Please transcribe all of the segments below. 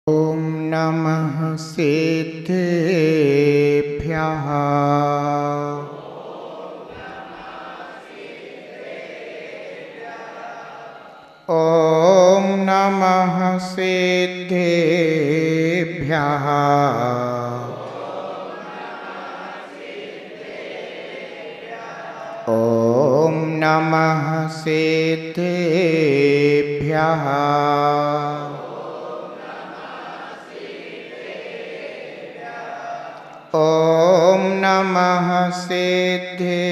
ॐ नमः सिद्धेभ्यः। ॐ नमः सिद्धेभ्यः। ॐ नमः सिद्धेभ्यः। ॐ नमः सिद्धेभ्यः।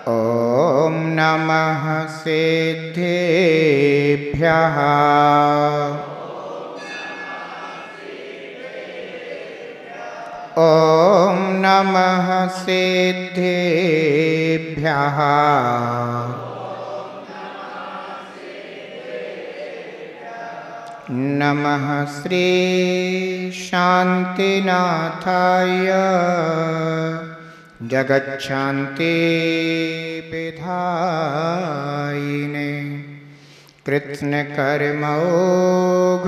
ॐ नमः सिद्धेभ्यः। ॐ नमः सिद्धेभ्यः। नमः श्री शांतिनाथाय जगच्छान्ति विधायिने कृष्ण कर्मोघ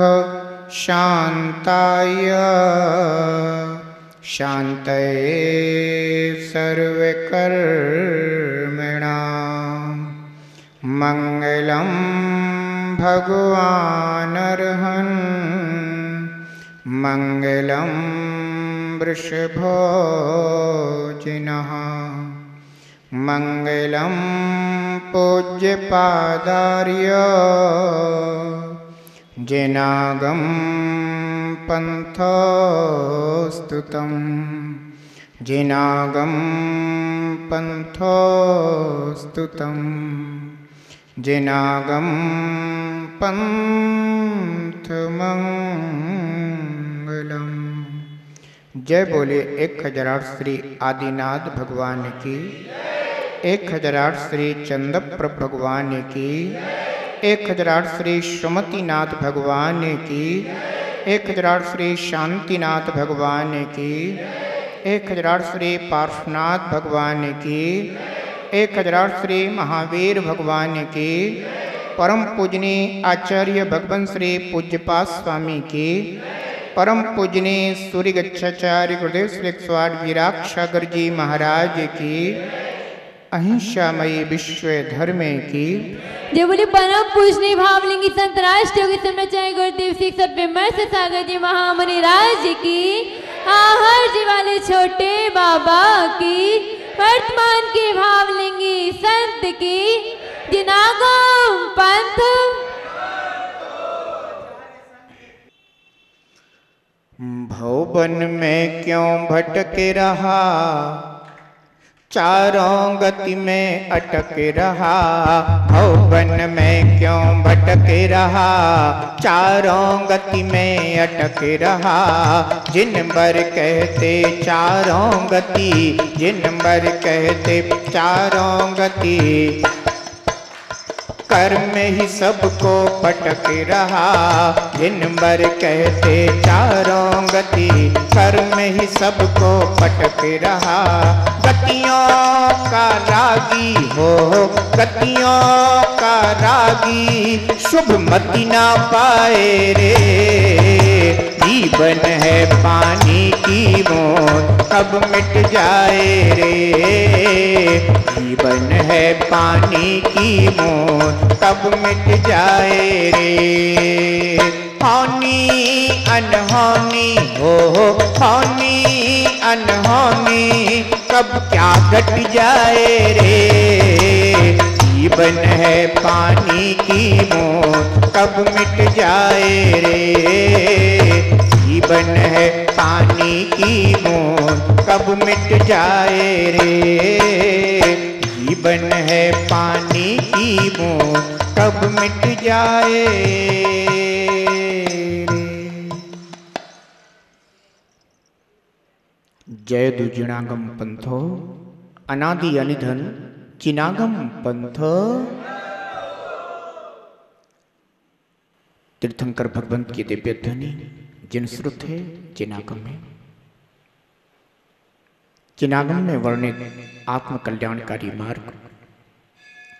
शान्ताय शान्तये सर्वकर्मणां मंगलं भगवानर्हन् मंगलं वृषभोजिनः मंगलं पूज्यपादार्य जिनागं पन्थोस्तुतं जिनागं पन्थोस्तुतं जिनागं पंथमंगलम। जय बोले 1008 श्री आदिनाथ भगवान की, 1008 श्री चंद्रप्रभ भगवान की, 1008 श्री सुमतिनाथ भगवान की, 1008 श्री शांतिनाथ भगवान की, 1008 श्री पार्श्वनाथ भगवान की, 1008 श्री महावीर भगवान की, परम पूजनीय आचार्य भगवान श्री पूज्यपाद स्वामी की, परम पूजनीय सूर्य गच्छाचार्य गुरुदेव श्री 108 वीराक्षागर जी महाराज की, अहिंसामयी विश्व धर्म की। जय बोले परम पूजनीय भावलिंगी संत राष्ट्र योगी सम्राचार्य गुरुदेव श्री विमर्श सागर जी महामुनि राज की, हर जी वाले छोटे बाबा की, वर्तमान के भावलिंगी संत की, जिनागम पंथ। भवन में क्यों भटक रहा, चारों गति में अटक रहा। भवन में क्यों भटक रहा, चारों गति में अटक रहा। जिन बर कहते चारों गति, जिन बर कहते चारों गति, कर्म ही सबको पटक रहा। जिन बर कहते चारों गति, कर्म ही सबको पटक रहा। गतियों का रागी हो, गतियों का रागी, शुभ मति ना पाए रे। जीवन है पानी की बूंद, कब मिट जाए रे। जीवन है पानी की बूंद, कब मिट जाए रे। होनी अनहोनी हो, होनी अनहोनी, कब क्या घट जाए रे। जीवन है पानी की बूंद, कब मिट जाए रे। जीवन है पानी की बूंद, कब मिट जाए रे। जीवन है पानी की बूंद, कब मिट जाए रे। जय दुजिनागम पंथो, अनादि अनिधन चिनागम पंथ। तीर्थंकर भगवंत की दिव्य ध्वनि जिन श्रुत है चिनागम में, चिनागम में वर्णित आत्म कल्याणकारी मार्ग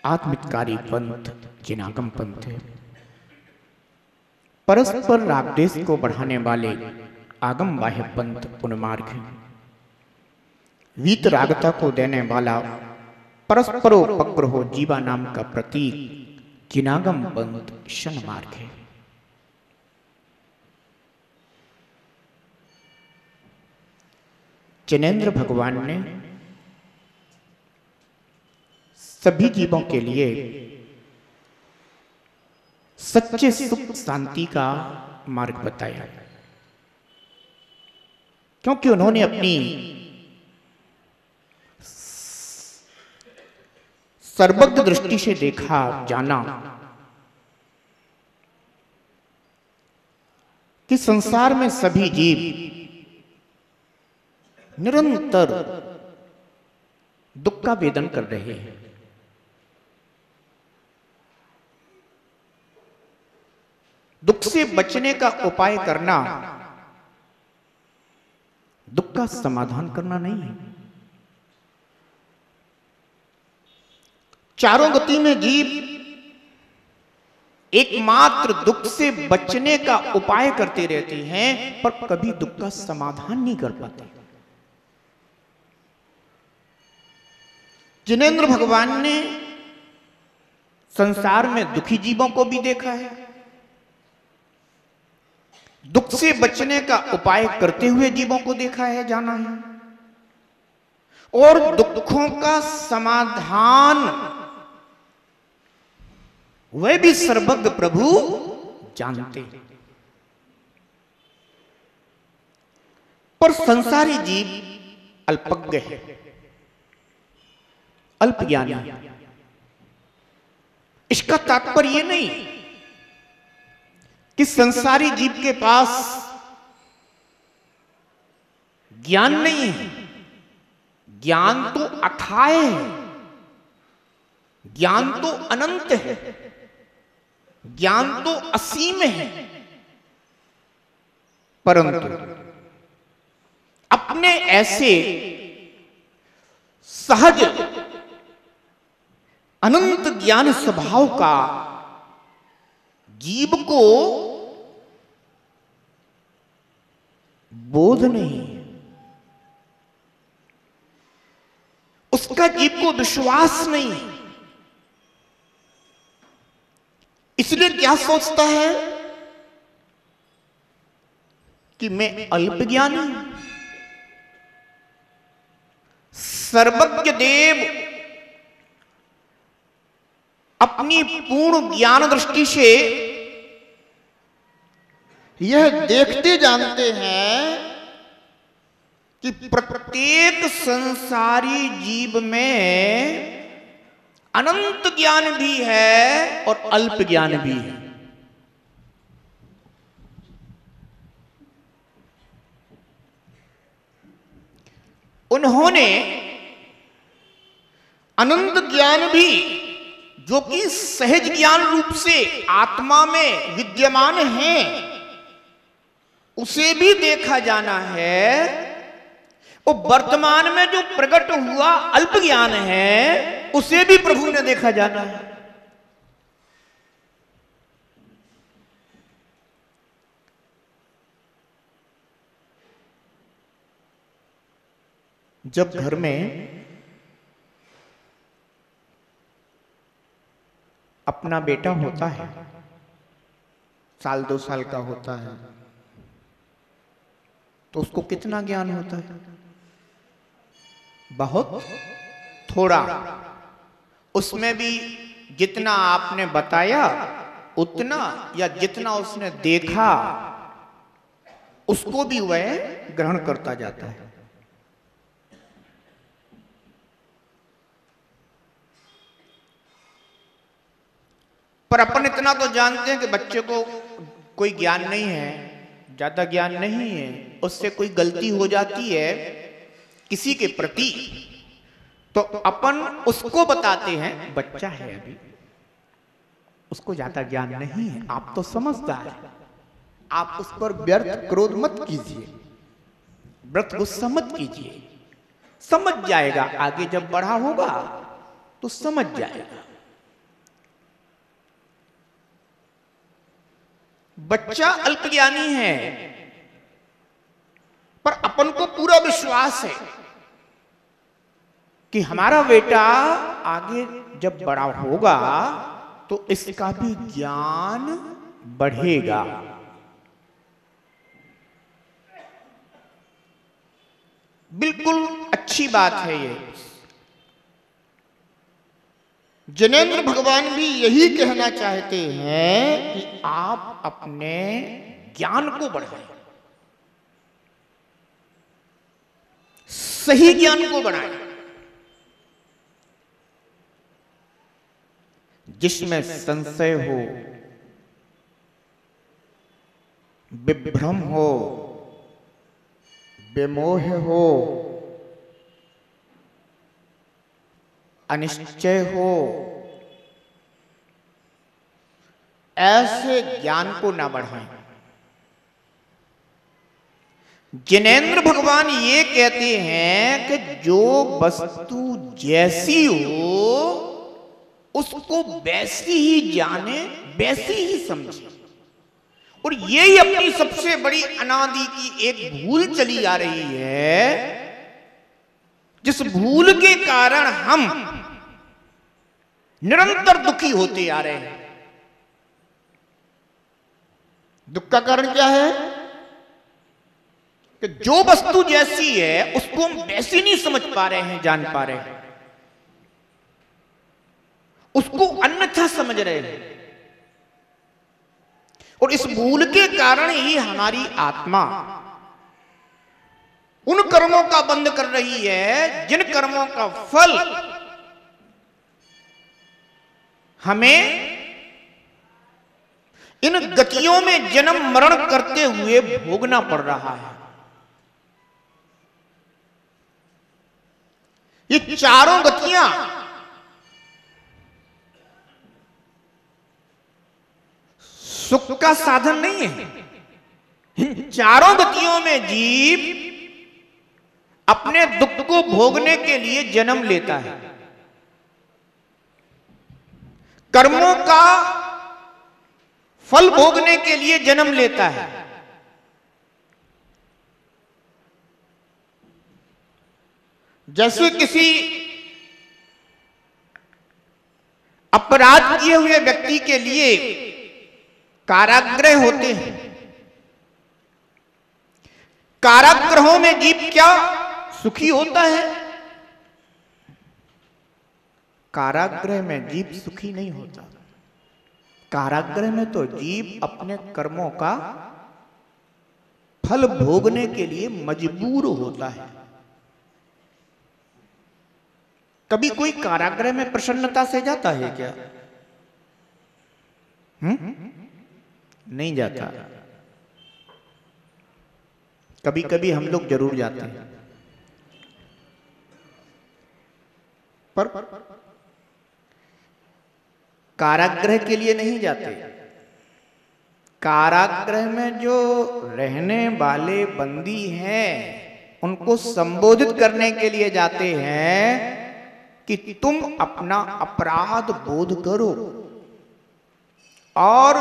आत्मितकारी पंथ जिनागम पंथ है। परस्पर रागदेश को बढ़ाने वाले आगम बाह्य पंथ उन्मार्ग है। वीतरागता को देने वाला परस्परोपग्रहो जीवा नाम का प्रतीक जिनागम पंथ शनमार्ग है। जिनेंद्र भगवान ने सभी जीवों के लिए सच्चे सुख शांति का मार्ग बताया, क्योंकि उन्होंने अपनी सर्वज्ञ दृष्टि से देखा जाना कि संसार में सभी जीव निरंतर दुख का वेदन कर रहे हैं। दुख से बचने का उपाय करना दुख का समाधान करना नहीं है। चारों गति में जीव एकमात्र दुख से बचने का उपाय करते रहते हैं, पर कभी दुख का समाधान नहीं कर पाते। जिनेंद्र भगवान ने संसार में दुखी जीवों को भी देखा है, दुख से बचने का उपाय करते हुए जीवों को देखा है, जाना है, और दुखों का समाधान वह भी सर्वज्ञ प्रभु जानते। पर संसारी जीव अल्पज्ञ है, अल्पज्ञानी। इसका तात्पर्य यह नहीं कि संसारी जीव के पास ज्ञान नहीं है। ज्ञान तो अथाह है, ज्ञान तो अनंत है, ज्ञान तो असीम है, परंतु अपने ऐसे सहज अनंत ज्ञान स्वभाव का जीव को बोध नहीं, उसका जीव को विश्वास नहीं। इसलिए क्या सोचता है कि मैं अल्पज्ञानी हूं। सर्वज्ञ देव अपनी पूर्ण ज्ञान दृष्टि से यह देखते जानते हैं कि प्रत्येक संसारी जीव में अनंत ज्ञान भी है और अल्प ज्ञान भी है। उन्होंने अनंत ज्ञान भी, जो कि सहज ज्ञान रूप से आत्मा में विद्यमान है, उसे भी देखा जाना है। वो वर्तमान में जो प्रकट हुआ अल्प ज्ञान है, उसे भी प्रभु ने देखा जाना है। जब घर में अपना बेटा होता है, साल 2 साल का होता है, तो उसको कितना ज्ञान होता है? बहुत थोड़ा। उसमें भी जितना आपने बताया उतना, या जितना उसने देखा उसको भी वह ग्रहण करता जाता है। पर अपन इतना तो जानते हैं कि बच्चे को कोई ज्ञान नहीं है, ज्यादा ज्ञान नहीं है, उससे कोई गलती हो जाती है किसी के प्रति, तो अपन उसको बताते हैं बच्चा है अभी, उसको ज्यादा ज्ञान नहीं है, आप तो समझदार हैं, आप उस पर व्यर्थ क्रोध मत कीजिए, व्यर्थ गुस्सा मत कीजिए, समझ जाएगा, आगे जब बड़ा होगा तो समझ जाएगा। बच्चा अल्पज्ञानी है, पर अपन को पूरा विश्वास है कि हमारा बेटा आगे जब बड़ा होगा तो इसका भी ज्ञान बढ़ेगा। बिल्कुल अच्छी बात है ये। जिनेंद्र भगवान भी यही कहना चाहते हैं कि आप अपने ज्ञान को बढ़ाएं, सही ज्ञान को बढ़ाएं, जिसमें संशय हो, विभ्रम हो, विमोह हो, अनिश्चय हो, ऐसे ज्ञान को ना बढ़ाएं। जिनेंद्र भगवान ये कहते हैं कि जो वस्तु जैसी हो उसको वैसी ही जाने, वैसी ही समझे। और यही अपनी सबसे बड़ी अनादि की एक भूल चली आ रही है, जिस भूल के कारण हम निरंतर दुखी होते आ रहे हैं। दुख का कारण क्या है कि जो वस्तु जैसी है उसको हम वैसी नहीं समझ पा रहे हैं, जान पा रहे हैं, उसको अन्यथा समझ रहे हैं। और इस भूल के कारण ही हमारी आत्मा उन कर्मों का बंध कर रही है जिन कर्मों का फल हमें इन गतियों में जन्म मरण करते हुए भोगना पड़ रहा है। ये चारों गतियां सुख का साधन नहीं है। इन चारों गतियों में जीव अपने दुख को भोगने के लिए जन्म लेता है। कर्मों का फल भोगने के लिए जन्म लेता है। जैसे किसी अपराध किए हुए व्यक्ति के लिए कारागृह होते हैं। कारागृहों में जीव क्या सुखी होता है? कारागृह में जीव सुखी नहीं होता। कारागृह में तो जीव अपने कर्मों का फल भोगने के लिए मजबूर होता है। कभी कोई कारागृह में प्रसन्नता से जाता है क्या? नहीं जाता। कभी कभी हम लोग जरूर जाते हैं, पर कारागृह के लिए नहीं जाते। कारागृह में जो रहने वाले बंदी हैं उनको संबोधित करने के लिए जाते हैं कि तुम अपना अपराध बोध करो और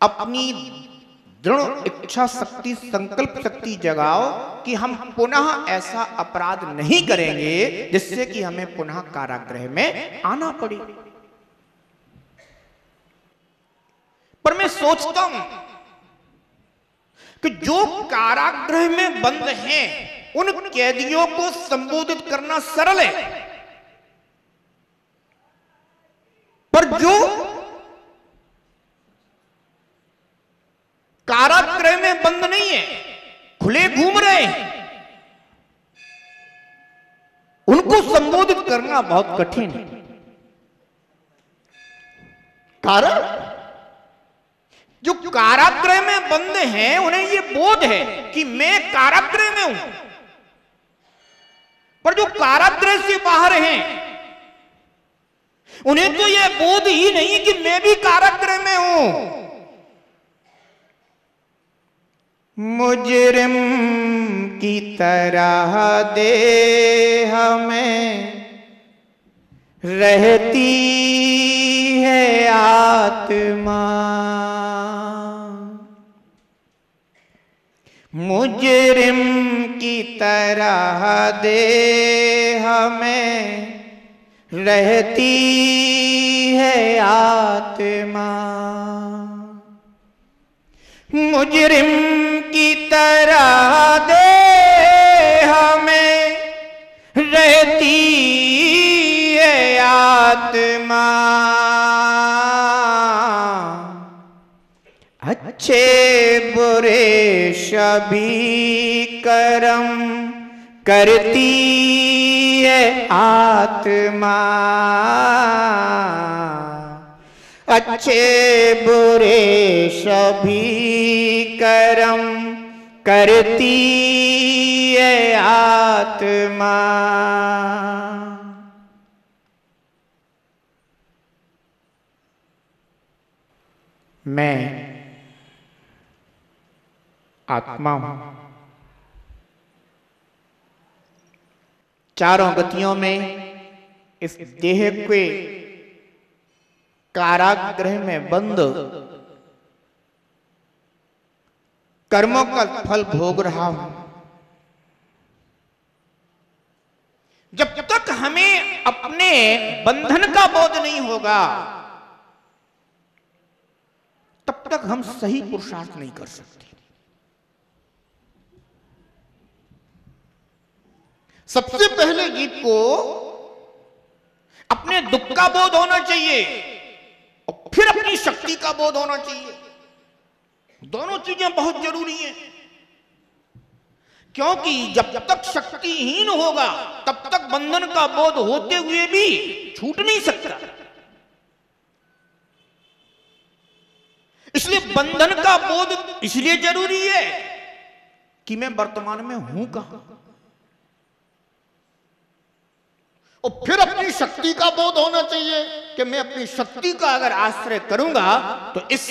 अपनी दृढ़ इच्छा शक्ति, संकल्प शक्ति जगाओ कि हम पुनः ऐसा अपराध नहीं करेंगे जिससे कि हमें पुनः कारागृह में आना पड़े। पर मैं सोचता हूं कि जो कारागृह में बंद हैं उन कैदियों को संबोधित करना सरल है, पर जो कारागृह में बंद नहीं है, खुले घूम रहे हैं, उनको संबोधित करना बहुत कठिन है। कारण जो कारागृह में बंद हैं उन्हें ये बोध है कि मैं कारागृह में हूं, पर जो कारागृह से बाहर हैं उन्हें तो यह बोध ही नहीं कि मैं भी कारागृह में हूं। मुजरिम की तरह देह में रहती है आत्मा, मुजरिम की तरह देह में रहती है आत्मा, मुजरिम की तरह देह में रहती है आत्मा। अच्छे बुरे सभी कर्म करती है आत्मा, अच्छे बुरे सभी कर्म करती है आत्मा। मैं आत्मा हूं, चारों गतियों में इस देह के कारागृह में बंद कर्मों का फल भोग रहा हूं। जब तक हमें अपने बंधन का बोध नहीं होगा तब तक हम सही पुरुषार्थ नहीं कर सकते। सबसे पहले जीव को अपने दुख का बोध होना चाहिए और फिर अपनी शक्ति का बोध होना चाहिए। दोनों चीजें बहुत जरूरी हैं, क्योंकि जब तक शक्तिहीन होगा तब तक बंधन का बोध होते हुए भी छूट नहीं सकता। इसलिए बंधन का बोध इसलिए जरूरी है कि मैं वर्तमान में हूं कहां, और फिर अपनी शक्ति का बोध होना चाहिए कि मैं अपनी शक्ति का अगर आश्रय करूंगा तो इस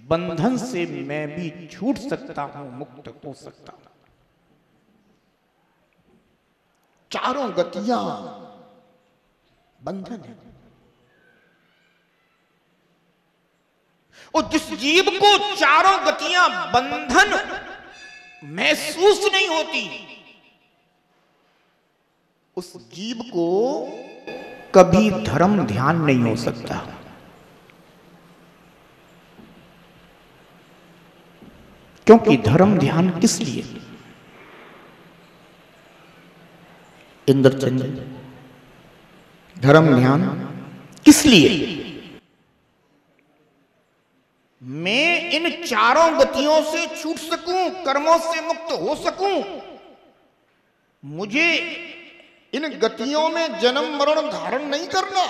बंधन से मैं भी छूट सकता हूं, मुक्त हो सकता हूं। चारों गतियां बंधन है, और जिस जीव को चारों गतियां बंधन महसूस नहीं होती उस जीव को कभी धर्म ध्यान नहीं हो सकता। क्योंकि धर्म ध्यान किस लिए? इंद्रचंद, धर्म ध्यान किस लिए? मैं इन चारों गतियों से छूट सकूं, कर्मों से मुक्त हो सकूं, मुझे इन गतियों में जन्म मरण धारण नहीं करना।